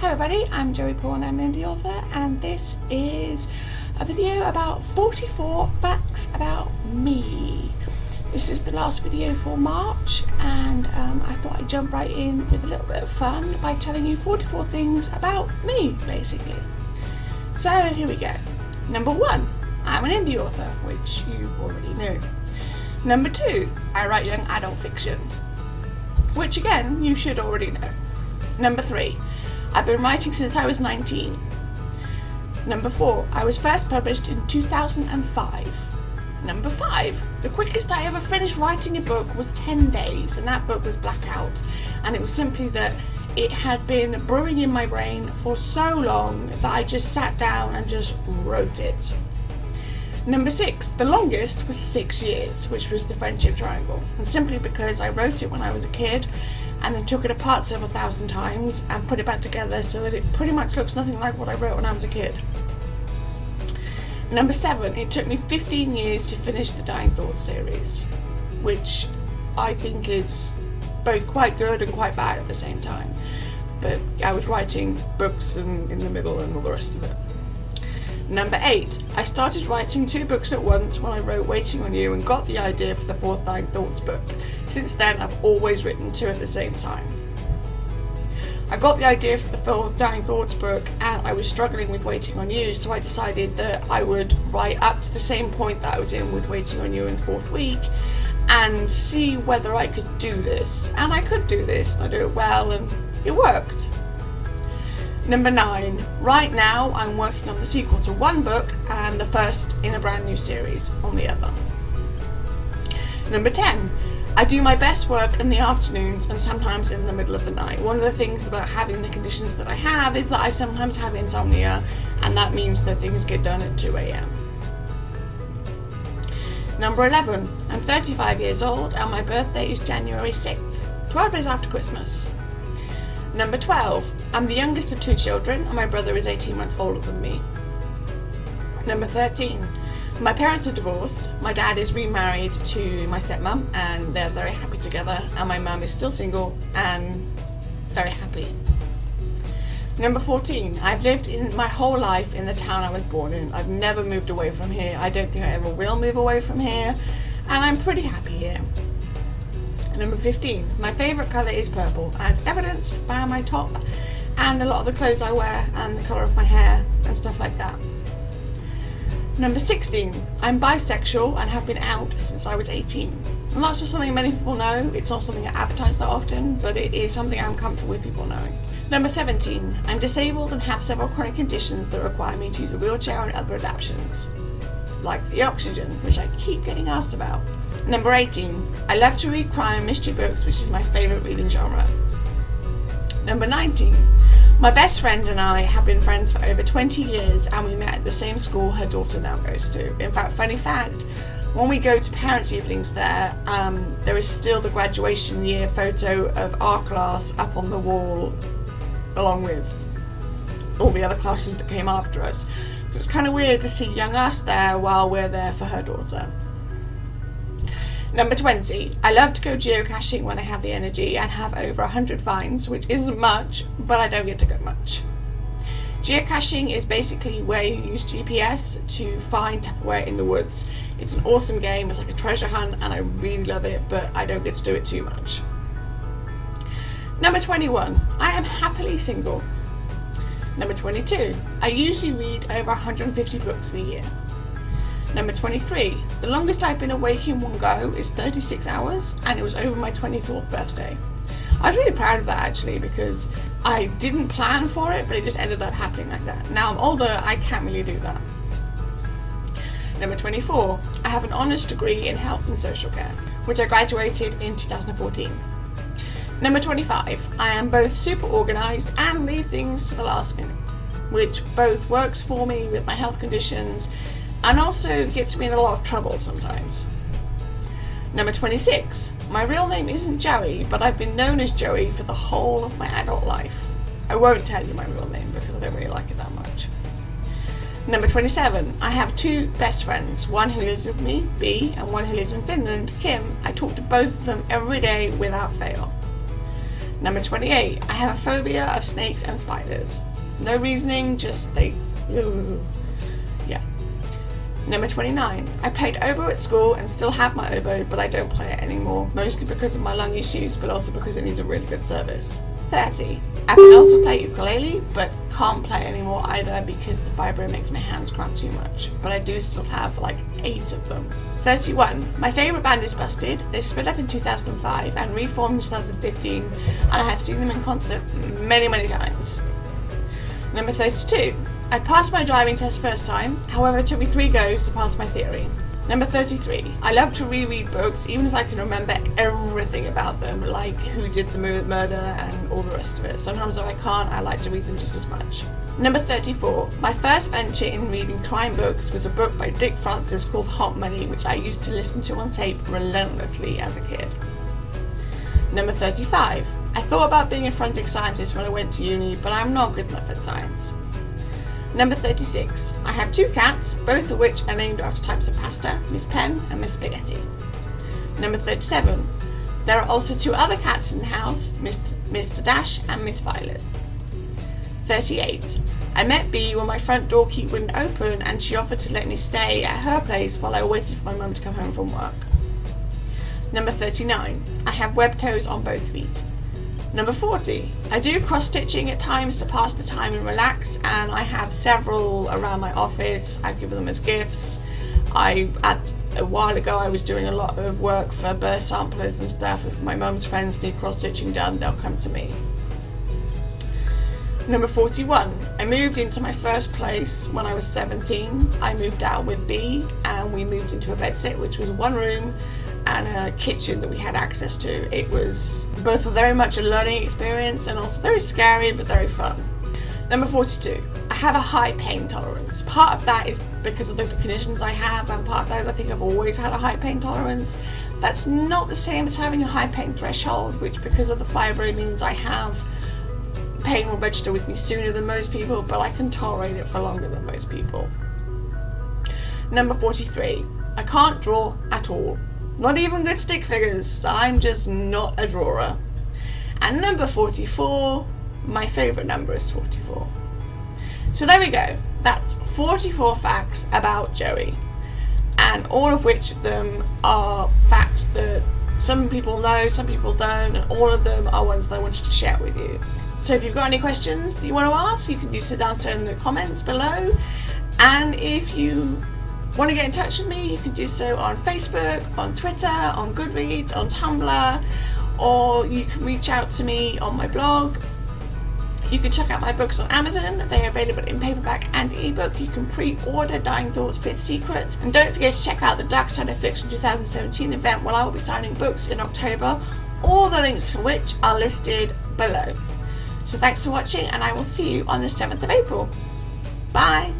Hello everybody, I'm Joey Paul and I'm an indie author, and this is a video about 44 facts about me. This is the last video for March, and I thought I'd jump right in with a little bit of fun by telling you 44 things about me, basically. So here we go. Number 1, I'm an indie author, which you already know. Number 2, I write young adult fiction, which again, you should already know. Number 3, I've been writing since I was 19. Number 4, I was first published in 2005. Number 5, the quickest I ever finished writing a book was 10 days, and that book was Blackout. And it was simply that it had been brewing in my brain for so long that I just sat down and just wrote it. Number 6, the longest was 6 years, which was The Friendship Triangle. And simply because I wrote it when I was a kid, and then took it apart several thousand times and put it back together so that it pretty much looks nothing like what I wrote when I was a kid. Number 7, it took me 15 years to finish the Dying Thoughts series, which I think is both quite good and quite bad at the same time. But I was writing books and in the middle and all the rest of it. Number 8, I started writing 2 books at once when I wrote Waiting on You and got the idea for the 4th Dying Thoughts book. Since then, I've always written 2 at the same time. I got the idea for the 4th Dying Thoughts book and I was struggling with Waiting on You, so I decided that I would write up to the same point that I was in with Waiting on You in the 4th week and see whether I could do this. And I could do this, and I do it well, and it worked. Number 9, right now I'm working on the sequel to one book and the first in a brand new series on the other. Number 10, I do my best work in the afternoons and sometimes in the middle of the night. One of the things about having the conditions that I have is that I sometimes have insomnia, and that means that things get done at 2 a.m. Number 11, I'm 35 years old and my birthday is January 6th, 12 days after Christmas. Number 12, I'm the youngest of 2 children and my brother is 18 months older than me. Number 13, my parents are divorced, my dad is remarried to my stepmom and they're very happy together, and my mum is still single and very happy. Number 14, I've lived in my whole life in the town I was born in. I've never moved away from here. I don't think I ever will move away from here, and I'm pretty happy here. Number 15, my favourite colour is purple, as evidenced by my top and a lot of the clothes I wear and the colour of my hair and stuff like that. Number 16, I'm bisexual and have been out since I was 18. And that's just something many people know. It's not something I advertise that often, but it is something I'm comfortable with people knowing. Number 17, I'm disabled and have several chronic conditions that require me to use a wheelchair and other adaptations, like the oxygen, which I keep getting asked about. Number 18, I love to read crime and mystery books, which is my favourite reading genre. Number 19, my best friend and I have been friends for over 20 years and we met at the same school her daughter now goes to. In fact, funny fact, when we go to parents' evenings there is still the graduation year photo of our class up on the wall along with all the other classes that came after us. So it's kind of weird to see young us there while we're there for her daughter. Number 20, I love to go geocaching when I have the energy and have over 100 finds, which isn't much, but I don't get to go much. Geocaching is basically where you use GPS to find Tupperware in the woods. It's an awesome game, it's like a treasure hunt, and I really love it, but I don't get to do it too much. Number 21, I am happily single. Number 22, I usually read over 150 books in a year. Number 23, the longest I've been awake in one go is 36 hours, and it was over my 24th birthday. I was really proud of that actually, because I didn't plan for it, but it just ended up happening like that. Now I'm older, I can't really do that. Number 24, I have an honours degree in health and social care, which I graduated in 2014. Number 25, I am both super organised and leave things to the last minute, which both works for me with my health conditions and also gets me in a lot of trouble sometimes. Number 26, my real name isn't Joey, but I've been known as Joey for the whole of my adult life. I won't tell you my real name because I don't really like it that much. Number 27, I have 2 best friends, one who lives with me, B, and one who lives in Finland, Kim. I talk to both of them every day without fail. Number 28, I have a phobia of snakes and spiders. No reasoning, just they... Yeah. Number 29, I played oboe at school and still have my oboe, but I don't play it anymore, mostly because of my lung issues, but also because it needs a really good service. 30, I can also play ukulele, but can't play it anymore either because the vibro makes my hands cramp too much, but I do still have like 8 of them. 31, my favourite band is Busted. They split up in 2005 and reformed in 2015, and I have seen them in concert many times. Number 32, I passed my driving test first time, however it took me 3 goes to pass my theory. Number 33, I love to reread books even if I can remember everything about them, like who did the murder and all the rest of it. Sometimes if I can't, I like to read them just as much. Number 34, my first venture in reading crime books was a book by Dick Francis called Hot Money, which I used to listen to on tape relentlessly as a kid. Number 35, I thought about being a forensic scientist when I went to uni, but I'm not good enough at science. Number 36, I have 2 cats, both of which are named after types of pasta, Miss Pen and Miss Spaghetti. Number 37, there are also 2 other cats in the house, Mr. Dash and Miss Violet. 38, I met Bee when my front door key wouldn't open and she offered to let me stay at her place while I waited for my mum to come home from work. Number 39, I have webbed toes on both feet. Number 40, I do cross-stitching at times to pass the time and relax, and I have several around my office. I give them as gifts. A while ago I was doing a lot of work for birth samplers and stuff. If my mum's friends need cross-stitching done, they'll come to me. Number 41, I moved into my first place when I was 17. I moved out with B and we moved into a bedsit, which was 1 room and a kitchen that we had access to. It was both very much a learning experience and also very scary but very fun. Number 42, I have a high pain tolerance. Part of that is because of the conditions I have, and part of that is I think I've always had a high pain tolerance. That's not the same as having a high pain threshold, which because of the fibro means I have pain will register with me sooner than most people, but I can tolerate it for longer than most people. Number 43, I can't draw at all. Not even good stick figures. I'm just not a drawer. And number 44, my favourite number is 44. So there we go. That's 44 facts about Joey. And all of which of them are facts that some people know, some people don't, and all of them are ones that I wanted to share with you. So if you've got any questions that you want to ask, you can do so down so in the comments below. And if you want to get in touch with me, you can do so on Facebook, on Twitter, on Goodreads, on Tumblr, or you can reach out to me on my blog. You can check out my books on Amazon. They are available in paperback and ebook. You can pre-order Dying Thoughts Fit Secrets. And don't forget to check out the Dark Side of Fiction 2017 event where I will be signing books in October, all the links to which are listed below. So thanks for watching, and I will see you on the 7th of April. Bye!